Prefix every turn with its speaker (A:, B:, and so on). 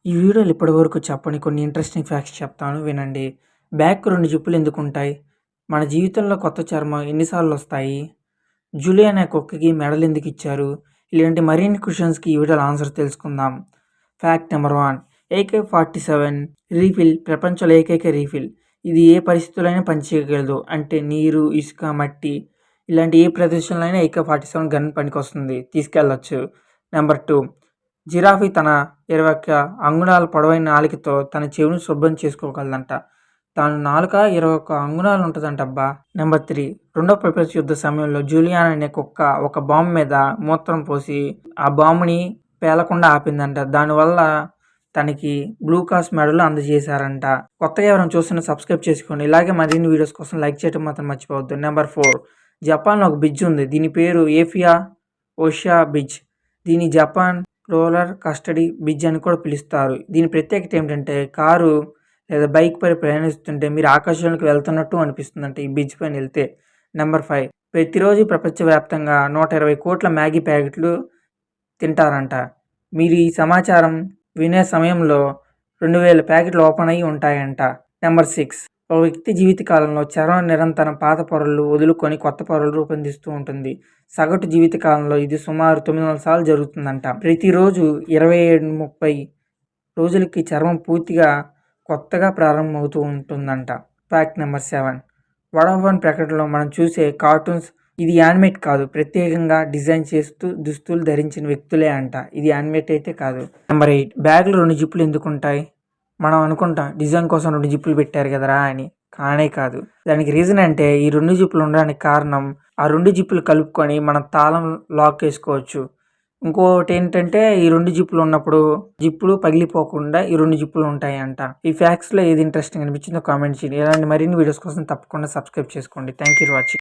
A: ఈ వీడియోలో ఇప్పటివరకు చెప్పని కొన్ని ఇంట్రెస్టింగ్ ఫ్యాక్ట్స్ చెప్తాను వినండి. బ్యాక్ 2 జిప్పులు ఎందుకుంటాయి? మన జీవితంలో కొత్త చర్మం ఎన్నిసార్లు వస్తాయి? జూలీ అనే కుక్కకి మెడలు ఎందుకు ఇచ్చారు? ఇలాంటి మరిన్ని క్వశ్చన్స్కి ఈ వీడియోలో ఆన్సర్ తెలుసుకుందాం. ఫ్యాక్ట్ నెంబర్ 1, AK-47 రీఫిల్ ప్రపంచంలో ఏకైక రీఫిల్. ఇది ఏ పరిస్థితుల్లోనైనా పనిచేయగలదు. అంటే నీరు, ఇసుక, మట్టి ఇలాంటి ఏ ప్రదేశంలో అయినా AK-47 గన్ పనికొస్తుంది, తీసుకెళ్ళచ్చు. నెంబర్ 2, జిరాఫీ తన 21 అంగుళాల పొడవైన నాలుకతో తన చెవిని శుభ్రం చేసుకోగలదంట. దాని నాలుక 21 అంగుళాలు ఉంటుందంటబ్బా. నెంబర్ 3, రెండో ప్రపంచ యుద్ధ సమయంలో జూలియానా అనే కుక్క ఒక బాంబు మీద మూత్రం పోసి ఆ బాంబుని పేలకుండా ఆపిందంట. దానివల్ల తనకి బ్లూ క్రాస్ మెడల్ అందజేశారంట. కొత్తగా ఎవరైనా చూస్తున్న సబ్స్క్రైబ్ చేసుకోండి. ఇలాగే మరిన్ని వీడియోస్ కోసం లైక్ చేయడం మాత్రం మర్చిపోవద్దు. నెంబర్ 4, జపాన్లో ఒక బ్రిడ్జ్ ఉంది. దీని పేరు ఏఫియా ఓషియా బ్రిడ్జ్. దీని జపాన్ రోలర్ కస్టడీ బ్రిడ్జ్ అని కూడా పిలుస్తారు. దీని ప్రత్యేకత ఏమిటంటే కారు లేదా బైక్ పై ప్రయాణిస్తుంటే మీరు ఆకాశంలోకి వెళ్తున్నట్టు అనిపిస్తుందంట ఈ బ్రిడ్జ్ పైన వెళ్తే. నెంబర్ 5, ప్రతిరోజు ప్రపంచవ్యాప్తంగా 120 కోట్ల మ్యాగీ ప్యాకెట్లు తింటారంట. మీరు ఈ సమాచారం వినే సమయంలో 2000 ప్యాకెట్లు ఓపెన్ అయ్యి ఉంటాయంట. నెంబర్ 6, ఒక వ్యక్తి జీవితకాలంలో చర్మం నిరంతరం పాత పొరలు వదులుకొని కొత్త పొరలు రూపొందిస్తూ ఉంటుంది. సగటు జీవితకాలంలో ఇది సుమారు 900 సార్లు జరుగుతుందంట. ప్రతిరోజు 27-30 రోజులకి చర్మం పూర్తిగా కొత్తగా ప్రారంభమవుతూ ఉంటుందంట. ఫ్యాక్ట్ నెంబర్ 7, వడాఫోన్ ప్రకటనలో మనం చూసే కార్టూన్స్ ఇది యానిమేట్ కాదు, ప్రత్యేకంగా డిజైన్ చేస్తూ దుస్తులు ధరించిన వ్యక్తులే అంట. ఇది యానిమేట్ అయితే కాదు. నెంబర్ 8, బ్యాగ్లో 2 జిప్పులు ఎందుకుంటాయి? మనం అనుకుంటాం డిజైన్ కోసం 2 జిప్పులు పెట్టారు కదరా అని. కానే కాదు. దానికి రీజన్ అంటే ఈ 2 జిప్పులు ఉండడానికి కారణం ఆ 2 జిప్పులు కలుపుకొని మనం తాళం లాక్ వేసుకోవచ్చు. ఇంకోటి ఏంటంటే ఈ 2 జిప్పులు ఉన్నప్పుడు జిప్పులు పగిలిపోకుండా ఈ 2 జిప్పులు ఉంటాయి అంట. ఈ ఫ్యాక్ట్స్లో ఏది ఇంట్రెస్టింగ్ అనిపించిందో కామెంట్ చేయండి. ఇలాంటి మరిన్ని వీడియోస్ కోసం తప్పకుండా సబ్స్క్రైబ్ చేసుకోండి. Thank you for watching.